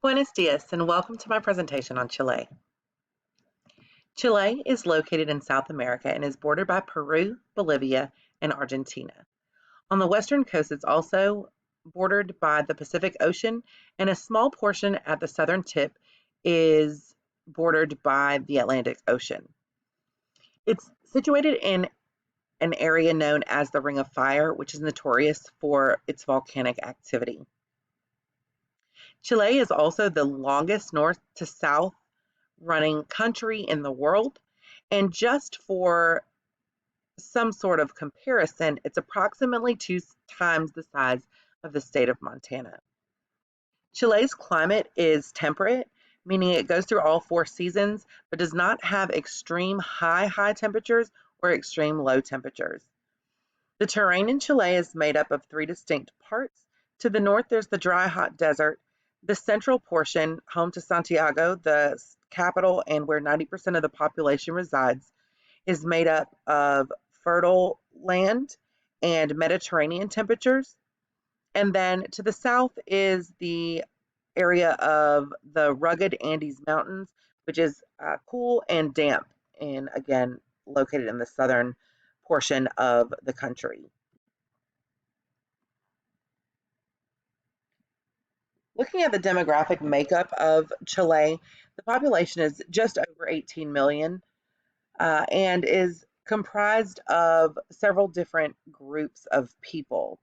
Buenos dias, and welcome to my presentation on Chile. Chile is located in South America and is bordered by Peru, Bolivia, and Argentina. On the western coast, it's also bordered by the Pacific Ocean, and a small portion at the southern tip is bordered by the Atlantic Ocean. It's situated in an area known as the Ring of Fire, which is notorious for its volcanic activity. Chile is also the longest north to south running country in the world. And just for some sort of comparison, it's approximately 2 times the size of the state of Montana. Chile's climate is temperate, meaning it goes through all 4 seasons, but does not have extreme high temperatures or extreme low temperatures. The terrain in Chile is made up of 3 distinct parts. To the north, there's the dry, hot desert. The central portion, home to Santiago, the capital and where 90% of the population resides, is made up of fertile land and Mediterranean temperatures. And then to the south is the area of the rugged Andes Mountains, which is cool and damp, and again, located in the southern portion of the country. Looking at the demographic makeup of Chile, the population is just over 18 million and is comprised of several different groups of people.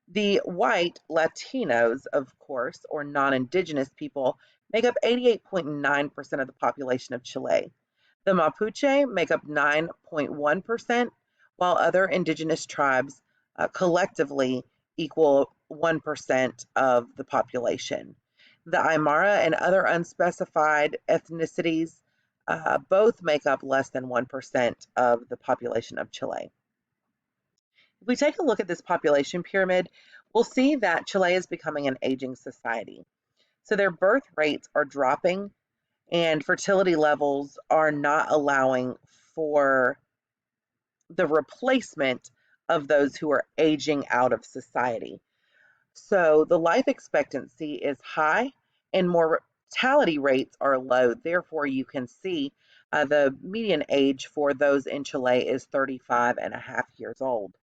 The white Latinos, of course, or non-indigenous people, make up 88.9% of the population of Chile. The Mapuche make up 9.1%, while other indigenous tribes collectively equal 1% of the population. The Aymara and other unspecified ethnicities both make up less than 1% of the population of Chile. If we take a look at this population pyramid, we'll see that Chile is becoming an aging society. So their birth rates are dropping and fertility levels are not allowing for the replacement of those who are aging out of society. So the life expectancy is high and mortality rates are low. Therefore, you can see the median age for those in Chile is 35 and a half years old.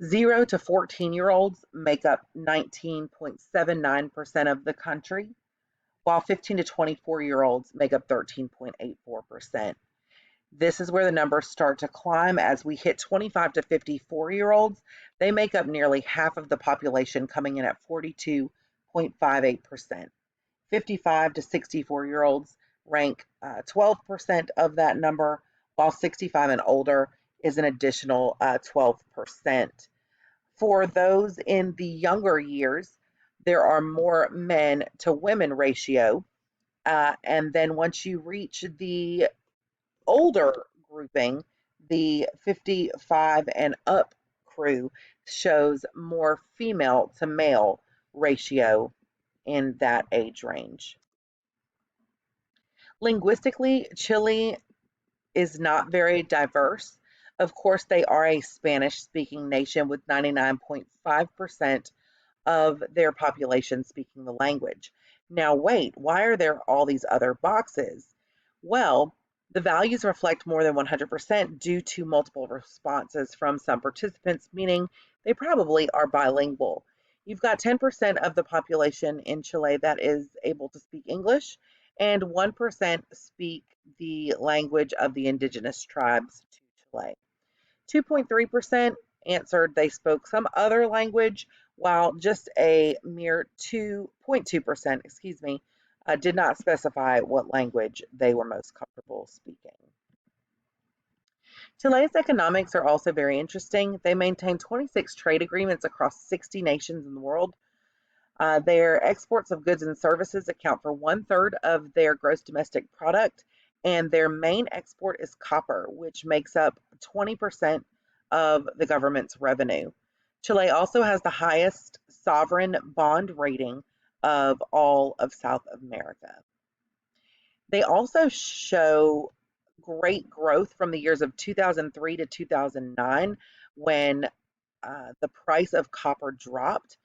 0 to 14-year-olds make up 19.79% of the country, while 15 to 24-year-olds make up 13.84%. This is where the numbers start to climb as we hit 25 to 54-year-olds. They make up nearly half of the population, coming in at 42.58%. 55 to 64-year-olds rank 12% of that number, while 65 and older is an additional 12%. For those in the younger years, there are more men to women ratio. And then once you reach the older grouping, the 55 and up crew shows more female to male ratio in that age range. Linguistically, Chile is not very diverse. Of course, they are a Spanish-speaking nation with 99.5% of their population speaking the language. Now, wait, why are there all these other boxes? Well, the values reflect more than 100% due to multiple responses from some participants, meaning they probably are bilingual. You've got 10% of the population in Chile that is able to speak English, and 1% speak the language of the indigenous tribes to Chile. 2.3% answered they spoke some other language, while just a mere 2.2%, did not specify what language they were most comfortable speaking. Chile's economics are also very interesting. They maintain 26 trade agreements across 60 nations in the world. Their exports of goods and services account for 1/3 of their gross domestic product, and their main export is copper, which makes up 20% of the government's revenue. Chile also has the highest sovereign bond rating of all of South America. They also show great growth from the years of 2003 to 2009 when the price of copper dropped.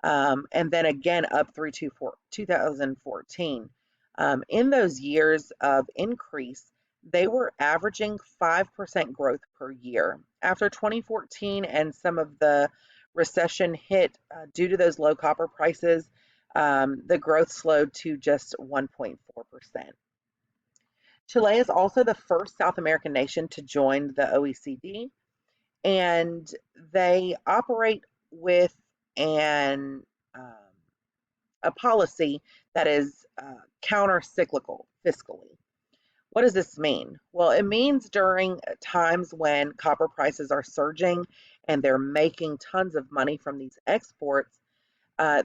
and then again up through 2014. In those years of increase, they were averaging 5% growth per year. After 2014 and some of the recession hit due to those low copper prices, the growth slowed to just 1.4%. Chile is also the first South American nation to join the OECD, and they operate with an um, a policy that is counter-cyclical fiscally. What does this mean? Well, it means during times when copper prices are surging and they're making tons of money from these exports,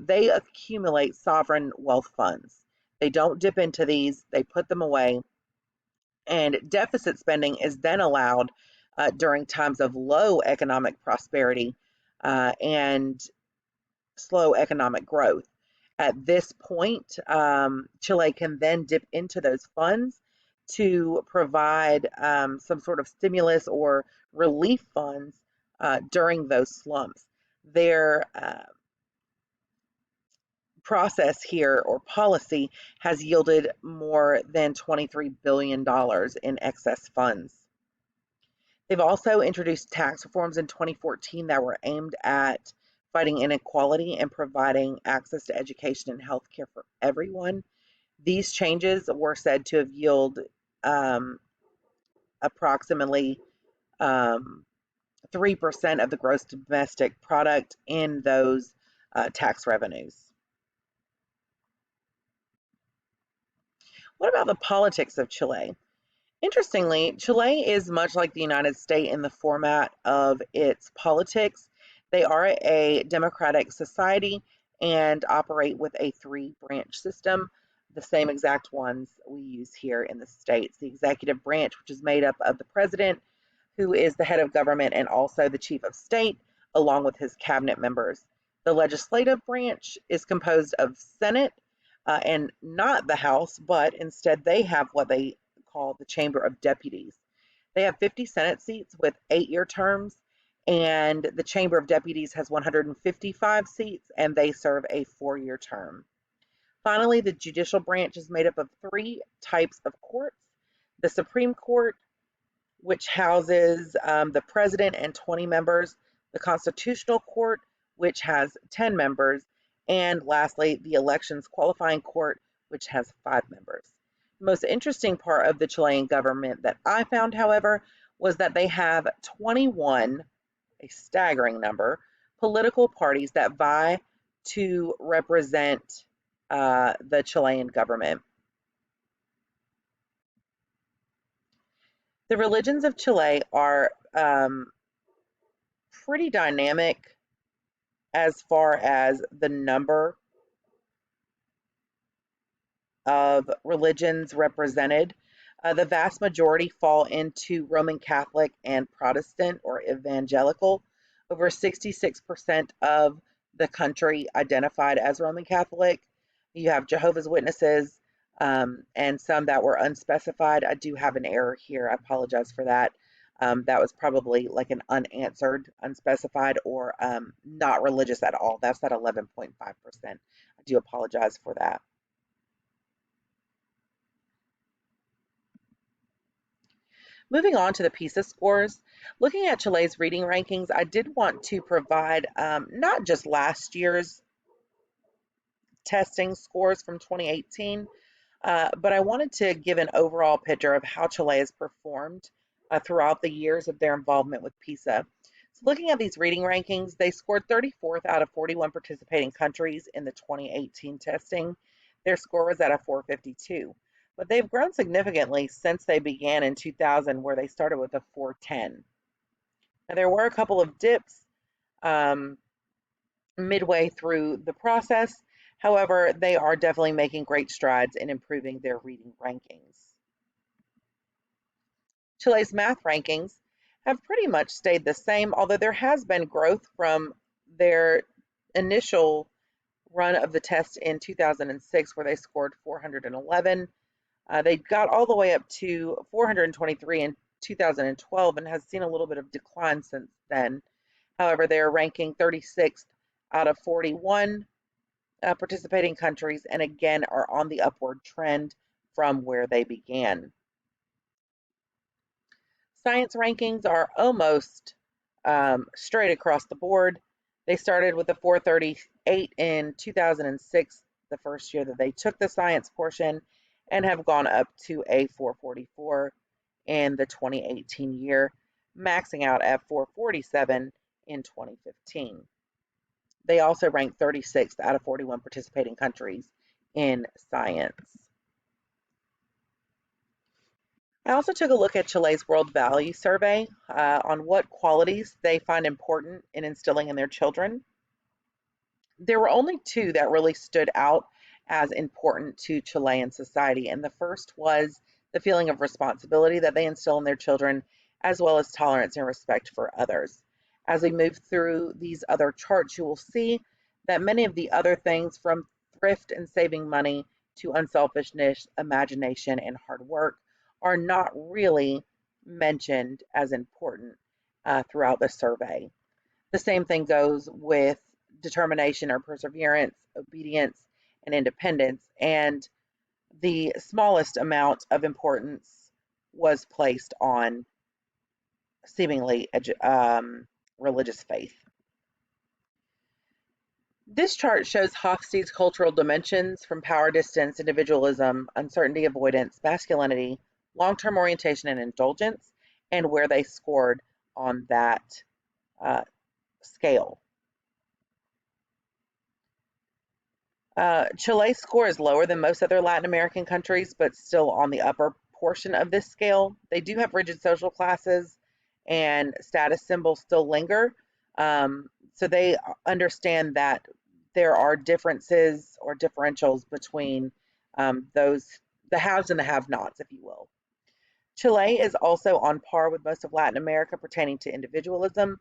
they accumulate sovereign wealth funds. They don't dip into these, they put them away, and deficit spending is then allowed during times of low economic prosperity and slow economic growth. At this point, Chile can then dip into those funds to provide some sort of stimulus or relief funds during those slumps. Their process here or policy has yielded more than $23 billion in excess funds. They've also introduced tax reforms in 2014 that were aimed at fighting inequality and providing access to education and healthcare for everyone. These changes were said to have yielded approximately 3% of the gross domestic product in those tax revenues. What about the politics of Chile? Interestingly, Chile is much like the United States in the format of its politics. They are a democratic society and operate with a three-branch system, the same exact ones we use here in the States. The executive branch, which is made up of the president, who is the head of government and also the chief of state, along with his cabinet members. The legislative branch is composed of Senate and not the House, but instead they have what they call the Chamber of Deputies. They have 50 Senate seats with 8-year terms, and the Chamber of Deputies has 155 seats, and they serve a 4-year term. Finally, the judicial branch is made up of 3 types of courts: the Supreme Court, which houses the president and 20 members, the Constitutional Court, which has 10 members, and lastly, the Elections Qualifying Court, which has 5 members. The most interesting part of the Chilean government that I found, however, was that they have 21, a staggering number, political parties that vie to represent the Chilean government. The religions of Chile are pretty dynamic as far as the number of religions represented. The vast majority fall into Roman Catholic and Protestant or evangelical. Over 66% of the country identified as Roman Catholic. You have Jehovah's Witnesses and some that were unspecified. I do have an error here. I apologize for that. That was probably like an unanswered, unspecified, or not religious at all. That's that 11.5%. I do apologize for that. Moving on to the PISA scores, looking at Chile's reading rankings, I did want to provide not just last year's testing scores from 2018, but I wanted to give an overall picture of how Chile has performed throughout the years of their involvement with PISA. So looking at these reading rankings, they scored 34th out of 41 participating countries in the 2018 testing. Their score was at a 452. But they've grown significantly since they began in 2000, where they started with a 410. Now, there were a couple of dips midway through the process. However, they are definitely making great strides in improving their reading rankings. Chile's math rankings have pretty much stayed the same, although there has been growth from their initial run of the test in 2006, where they scored 411. They got all the way up to 423 in 2012 and has seen a little bit of decline since then. However, they are ranking 36th out of 41 participating countries, and again are on the upward trend from where they began. Science rankings are almost straight across the board. They started with a 438 in 2006, the first year that they took the science portion, and have gone up to a 444 in the 2018 year, maxing out at 447 in 2015. They also ranked 36th out of 41 participating countries in science. I also took a look at Chile's World Value Survey on what qualities they find important in instilling in their children. There were only two that really stood out as important to Chilean society, and the first was the feeling of responsibility that they instill in their children, as well as tolerance and respect for others. As we move through these other charts, you will see that many of the other things, from thrift and saving money to unselfishness, imagination, and hard work, are not really mentioned as important throughout the survey. The same thing goes with determination or perseverance, obedience, and independence. And the smallest amount of importance was placed on seemingly religious faith. This chart shows Hofstede's cultural dimensions from power distance, individualism, uncertainty avoidance, masculinity, long term orientation, and indulgence, and where they scored on that uh, scale. Chile's score is lower than most other Latin American countries, but still on the upper portion of this scale. They do have rigid social classes, and status symbols still linger. So they understand that there are differences or differentials between the haves and the have nots, if you will. Chile is also on par with most of Latin America pertaining to individualism.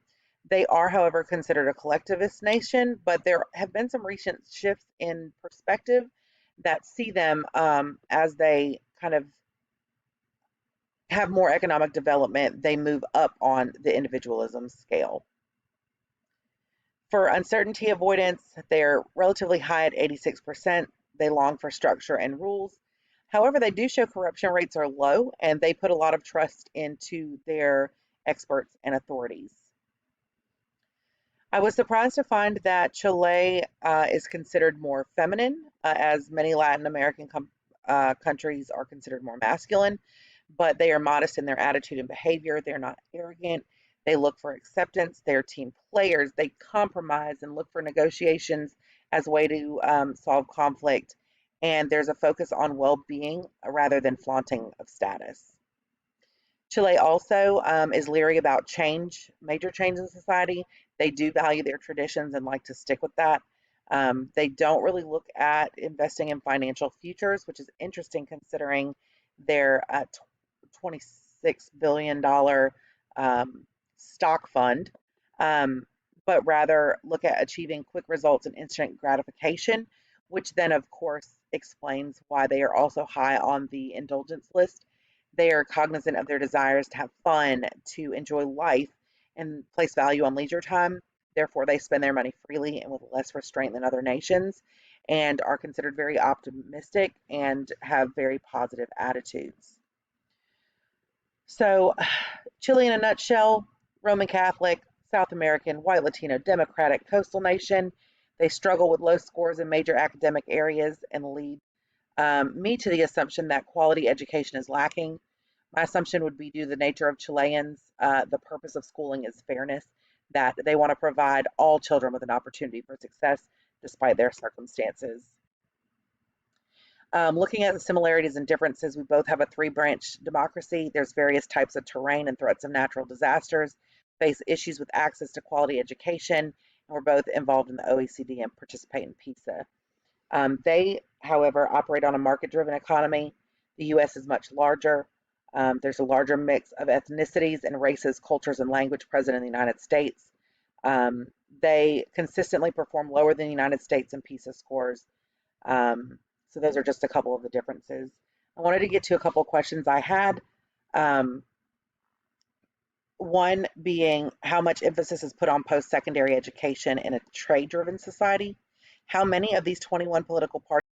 They are, however, considered a collectivist nation, but there have been some recent shifts in perspective that see them as they kind of have more economic development, they move up on the individualism scale. For uncertainty avoidance, they're relatively high at 86%. They long for structure and rules. However, they do show corruption rates are low, and they put a lot of trust into their experts and authorities. I was surprised to find that Chile is considered more feminine, as many Latin American countries are considered more masculine, but they are modest in their attitude and behavior. They're not arrogant. They look for acceptance. They're team players. They compromise and look for negotiations as a way to solve conflict. And there's a focus on well being rather than flaunting of status. Chile also is leery about change, major change in society. They do value their traditions and like to stick with that. They don't really look at investing in financial futures, which is interesting considering their $26 billion stock fund, um, but rather look at achieving quick results and instant gratification, which then, of course, explains why they are also high on the indulgence list. They are cognizant of their desires to have fun, to enjoy life, and place value on leisure time. Therefore, they spend their money freely and with less restraint than other nations, and are considered very optimistic and have very positive attitudes. So, Chile in a nutshell: Roman Catholic, South American, white Latino, democratic, coastal nation. They struggle with low scores in major academic areas and lead me to the assumption that quality education is lacking. My assumption would be due to the nature of Chileans. The purpose of schooling is fairness, that they want to provide all children with an opportunity for success despite their circumstances. Looking at the similarities and differences, we both have a three-branch democracy. There's various types of terrain and threats of natural disasters, face issues with access to quality education, and we're both involved in the OECD and participate in PISA. They, however, operate on a market-driven economy. The U.S. is much larger. There's a larger mix of ethnicities and races, cultures, and language present in the United States. Um, they consistently perform lower than the United States in PISA scores. So those are just a couple of the differences. I wanted to get to a couple of questions I had. Um, One being how much emphasis is put on post-secondary education in a trade-driven society. How many of these 21 political parties